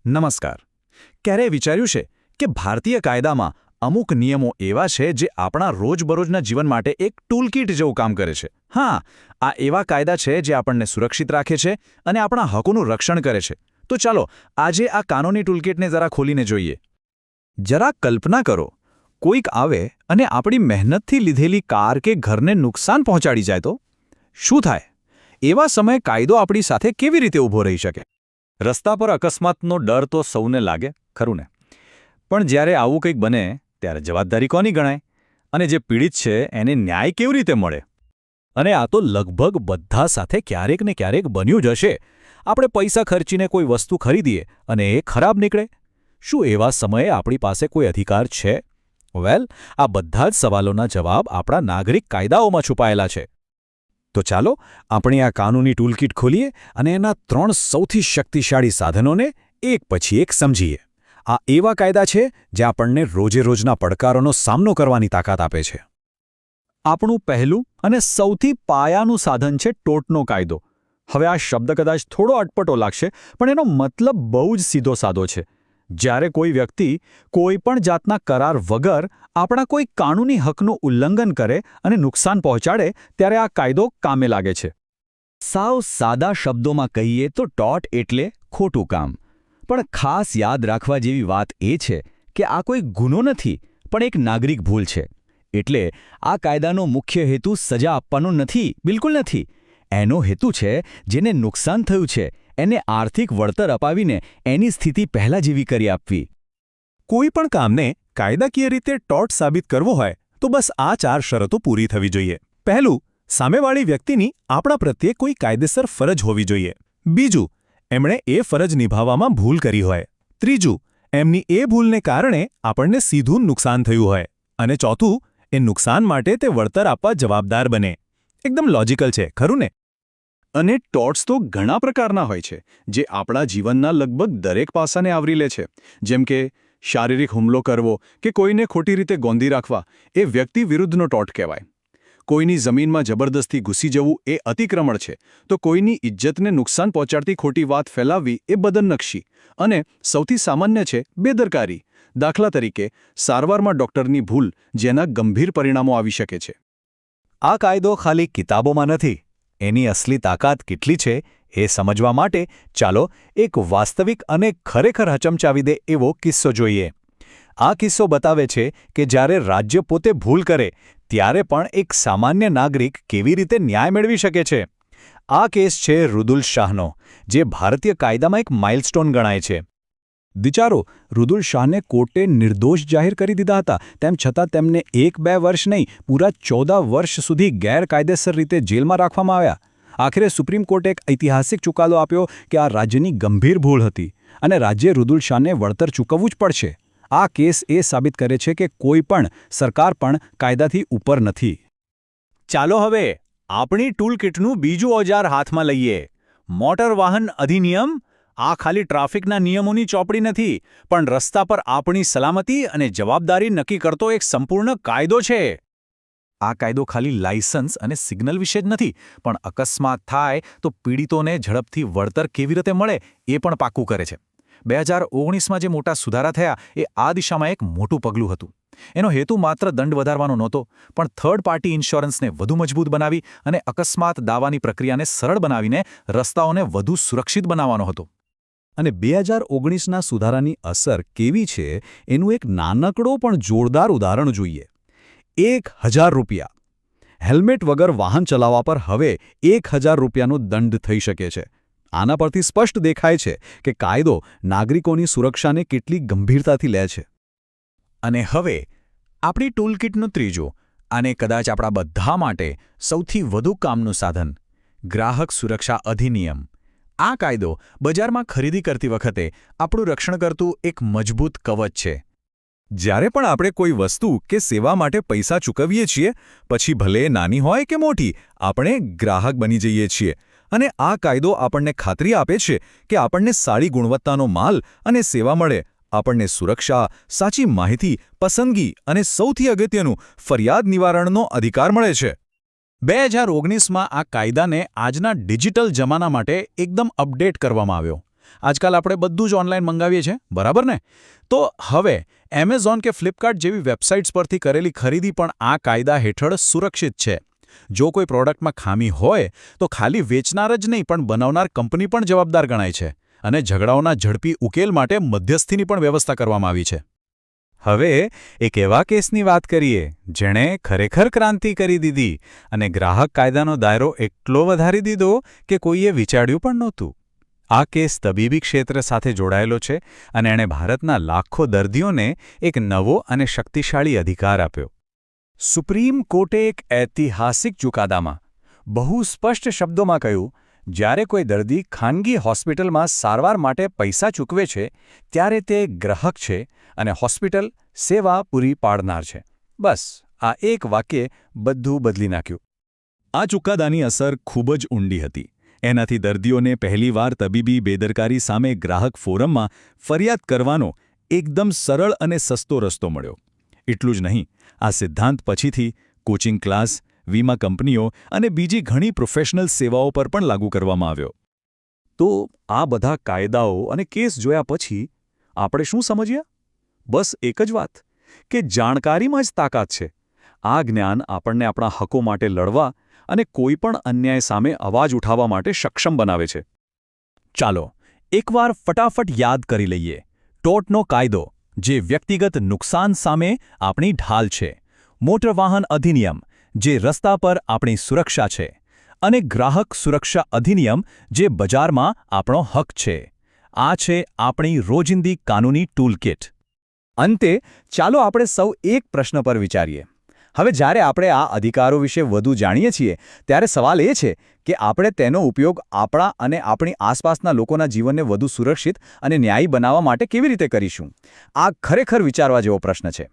નમસ્કાર. ક્યારેય વિચાર્યું છે કે ભારતીય કાયદામાં અમુક નિયમો એવા છે જે આપણા રોજબરોજના જીવન માટે એક ટૂલકીટ જેવું કામ કરે છે? હા, આ એવા કાયદા છે જે આપણને સુરક્ષિત રાખે છે અને આપણા હકોનું રક્ષણ કરે છે. તો ચાલો આજે આ કાનૂની ટૂલકીટને જરા ખોલીને જોઈએ. જરા કલ્પના કરો, કોઈક આવે અને આપણી મહેનતથી લીધેલી કાર કે ઘરને નુકસાન પહોંચાડી જાય તો શું થાય? એવા સમયે કાયદો આપણી સાથે કેવી રીતે ઊભો રહી શકે? રસ્તા પર અકસ્માતનો ડર તો સૌને લાગે, ખરું ને? પણ જ્યારે આવું કંઈક બને ત્યારે જવાબદારી કોની ગણાય? અને જે પીડિત છે એને ન્યાય કેવી રીતે મળે? અને આ તો લગભગ બધા સાથે ક્યારેક ને ક્યારેક બન્યું જ હશે. આપણે પૈસા ખર્ચીને કોઈ વસ્તુ ખરીદીએ અને એ ખરાબ નીકળે. શું એવા સમયે આપણી પાસે કોઈ અધિકાર છે? વેલ, આ બધા જ સવાલોના જવાબ આપણા નાગરિક કાયદાઓમાં છુપાયેલા છે. તો ચાલો આપણે આ કાનૂની ટૂલકીટ ખોલીએ અને એના 3 સૌથી શક્તિશાળી સાધનોને એક પછી એક સમજીએ. આ એવા કાયદા છે જે આપણને રોજેરોજના પડકારોનો સામનો કરવાની તાકાત આપે છે. આપણું પહેલું અને સૌથી પાયાનું સાધન છે ટોર્ટનો કાયદો. હવે આ શબ્દ કદાચ થોડો અટપટો લાગશે, પણ એનો મતલબ બહુ જ સીધો સાદો છે. જ્યારે કોઈ વ્યક્તિ કોઈ પણ જાતના કરાર વગર આપણા કોઈ કાનૂની હકનું ઉલ્લંઘન કરે અને નુકસાન પહોંચાડે ત્યારે આ કાયદો કામે લાગે છે. સાવ સાદા શબ્દોમાં કહીએ તો ટોર્ટ એટલે ખોટું કામ. પણ ખાસ યાદ રાખવા જેવી વાત એ છે કે આ કોઈ ગુનો નથી, પણ એક નાગરિક ભૂલ છે. એટલે આ કાયદાનો મુખ્ય હેતુ સજા આપવાનો નથી, બિલકુલ નથી. એનો હેતુ છે જેને નુકસાન થયું છે એને આર્થિક વળતર અપાવીને એની સ્થિતિ પહેલા જેવી કરી આપવી. કોઈ પણ કામને કાયદાકીય રીતે ટોર્ટ સાબિત કરવો હોય તો બસ આ 4 શરતો પૂરી થવી જોઈએ. પહેલું, સામેવાળી વ્યક્તિની આપણા પ્રત્યે કોઈ કાયદેસર ફરજ હોવી જોઈએ. બીજું, એમણે એ ફરજ નિભાવવામાં ભૂલ કરી હોય. ત્રીજું, એમની એ ભૂલને કારણે આપણને સીધું નુકસાન થયું હોય. અને ચોથું, એ નુકસાન માટે તે વળતર આપવા જવાબદાર બને. એકદમ લોજિકલ છે, ખરું ને? અને ટોર્ટ્સ તો ઘણા પ્રકારના હોય છે જે આપણા જીવનના લગભગ દરેક પાસાને આવરી લે છે. જેમ કે શારીરિક હુમલો કરવો કે કોઈને ખોટી રીતે ગોંધી રાખવા એ વ્યક્તિ વિરુદ્ધનો ટોર્ટ કહેવાય. કોઈની જમીનમાં જબરદસ્તી ઘૂસી જવું એ અતિક્રમણ છે. તો કોઈની ઇજ્જતને નુકસાન પહોંચાડતી ખોટી વાત ફેલાવવી એ બદનક્ષી. અને સૌથી સામાન્ય છે બેદરકારી. દાખલા તરીકે સારવારમાં ડૉક્ટરની ભૂલ, જેના ગંભીર પરિણામો આવી શકે છે. આ કાયદો ખાલી કિતાબોમાં નથી. એની અસલી તાકાત કેટલી છે એ સમજવા માટે ચાલો એક વાસ્તવિક અને ખરેખર હચમચાવી દે એવો કિસ્સો જોઈએ. આ કિસ્સો બતાવે છે કે જ્યારે રાજ્ય પોતે ભૂલ કરે ત્યારે પણ એક સામાન્ય નાગરિક કેવી રીતે ન્યાય મેળવી શકે છે. આ કેસ છે રુદુલ શાહનો, જે ભારતીય કાયદામાં એક માઇલસ્ટોન ગણાય છે. વિચારો, રુદુલ શાહને કોર્ટે નિર્દોષ જાહેર કરી દીધા હતા. તેમ છતાં તેમને 1-2 વર્ષ નહીં, પૂરા 14 વર્ષ સુધી ગેરકાયદેસર રીતે જેલમાં રાખવામાં આવ્યા. આખરે સુપ્રીમ કોર્ટે એક ઐતિહાસિક ચુકાદો આપ્યો કે આ રાજ્યની ગંભીર ભૂલ હતી અને રાજ્યે રુદુલ શાહને વળતર ચૂકવવું જ પડશે. આ કેસ એ સાબિત કરે છે કે કોઈ પણ સરકાર પણ કાયદાથી ઉપર નથી. ચાલો હવે આપણી ટૂલકીટનું બીજું ઓજાર હાથમાં લઈએ. મોટર વાહન અધિનિયમ. આ ખાલી ટ્રાફિકના નિયમોની ચોપડી નથી, પણ રસ્તા પર આપણી સલામતી અને જવાબદારી નક્કી કરતો એક સંપૂર્ણ કાયદો છે. આ કાયદો ખાલી લાયસન્સ અને સિગ્નલ વિશે જ નથી, પણ અકસ્માત થાય તો પીડિતોને ઝડપથી વળતર કેવી રીતે મળે એ પણ પાક્કું કરે છે. 2019માં જે મોટા સુધારા થયા એ આ દિશામાં એક મોટું પગલું હતું. એનો હેતુ માત્ર દંડ વધારવાનો નહોતો, પણ થર્ડ પાર્ટી ઇન્સ્યોરન્સને વધુ મજબૂત બનાવી અને અકસ્માત દાવાની પ્રક્રિયાને સરળ બનાવીને રસ્તાઓને વધુ સુરક્ષિત બનાવવાનો હતો. અને 2019ના સુધારાની અસર કેવી છે એનું એક નાનકડો પણ જોરદાર ઉદાહરણ જોઈએ. 1000 રૂપિયા. હેલ્મેટ વગર વાહન ચલાવવા પર હવે 1000 રૂપિયાનો દંડ થઈ શકે છે. આના પરથી સ્પષ્ટ દેખાય છે કે કાયદો નાગરિકોની સુરક્ષાને કેટલી ગંભીરતાથી લે છે. અને હવે આપણી ટૂલકીટનું ત્રીજું, અને કદાચ આપણા બધા માટે સૌથી વધુ કામનું સાધન, ગ્રાહક સુરક્ષા અધિનિયમ. આ કાયદો બજારમાં ખરીદી કરતી વખતે આપણું રક્ષણ કરતું એક મજબૂત કવચ છે. જ્યારે પણ આપણે કોઈ વસ્તુ કે સેવા માટે પૈસા ચૂકવીએ છીએ, પછી ભલે નાની હોય કે મોટી, આપણે ગ્રાહક બની જઈએ છીએ. અને આ કાયદો આપણને ખાતરી આપે છે કે આપણને સારી ગુણવત્તાનો માલ અને સેવા મળે, આપણને સુરક્ષા, સાચી માહિતી, પસંદગી અને સૌથી અગત્યનું ફરિયાદ નિવારણનો અધિકાર મળે છે. 2019માં આ કાયદાને આજના ડિજિટલ જમાના માટે એકદમ અપડેટ કરવામાં આવ્યો. આજકાલ આપણે બધું જ ઓનલાઈન મંગાવીએ છીએ, બરાબર ને? તો હવે એમેઝોન કે ફ્લિપકાર્ટ જેવી વેબસાઇટ્સ પરથી કરેલી ખરીદી પણ આ કાયદા હેઠળ સુરક્ષિત છે. જો કોઈ પ્રોડક્ટમાં ખામી હોય તો ખાલી વેચનાર જ નહીં પણ બનાવનાર કંપની પણ જવાબદાર ગણાય છે અને ઝઘડાઓના ઝડપી ઉકેલ માટે મધ્યસ્થીની પણ વ્યવસ્થા કરવામાં આવી છે. હવે એક એવા કેસની વાત કરીએ જેણે ખરેખર ક્રાંતિ કરી દીધી અને ગ્રાહક કાયદાનો દાયરો એટલો વધારી દીધો કે કોઈએ વિચાર્યું પણ નહોતું. આ કેસ તબીબી ક્ષેત્ર સાથે જોડાયેલો છે અને એણે ભારતના લાખો દર્દીઓને એક નવો અને શક્તિશાળી અધિકાર આપ્યો. સુપ્રીમ કોર્ટે એક ઐતિહાસિક ચુકાદામાં બહુ સ્પષ્ટ શબ્દોમાં કહ્યું, જ્યારે કોઈ દર્દી ખાનગી હોસ્પિટલમાં સારવાર માટે પૈસા ચૂકવે છે ત્યારે તે ગ્રાહક છે અને હોસ્પિટલ સેવા પૂરી પાડનાર છે. બસ આ એક વાક્યે બધું બદલી નાખ્યું. આ ચુકાદાની અસર ખૂબ જ ઊંડી હતી. એનાથી દર્દીઓને પહેલીવાર તબીબી બેદરકારી સામે ગ્રાહક ફોરમમાં ફરિયાદ કરવાનો એકદમ સરળ અને સસ્તો રસ્તો મળ્યો. એટલું જ નહીં, આ સિદ્ધાંત પછીથી કોચિંગ ક્લાસ, વીમા કંપનીઓ અને બીજી ઘણી પ્રોફેશનલ સેવાઓ પર પણ લાગુ કરવામાં આવ્યો. તો આ બધા કાયદાઓ અને કેસ જોયા પછી આપણે શું સમજ્યા? બસ એક જ વાત કે જાણકારીમાં જ તાકાત છે. આ જ્ઞાન આપણને આપણા હકો માટે લડવા અને કોઈપણ અન્યાય સામે અવાજ ઉઠાવવા માટે સક્ષમ બનાવે છે. ચાલો એકવાર ફટાફટ યાદ કરી લઈએ. ટોર્ટનો કાયદો, જે વ્યક્તિગત નુકસાન સામે આપણી ઢાલ છે. મોટર વાહન અધિનિયમ, જે રસ્તા પર આપણી સુરક્ષા છે. અને ગ્રાહક સુરક્ષા અધિનિયમ, જે બજારમાં આપણો હક છે. આ છે આપણી રોજિંદી કાનૂની ટૂલકિટ. અંતે ચાલો આપણે સૌ એક પ્રશ્ન પર વિચારીએ. હવે જ્યારે આપણે આ અધિકારો વિશે વધુ જાણીએ છીએ ત્યારે સવાલ એ છે કે આપણે તેનો ઉપયોગ આપણા અને આપણી આસપાસના લોકોના જીવનને વધુ સુરક્ષિત અને ન્યાયી બનાવવા માટે કેવી રીતે કરીશું? આ ખરેખર વિચારવા જેવો પ્રશ્ન છે.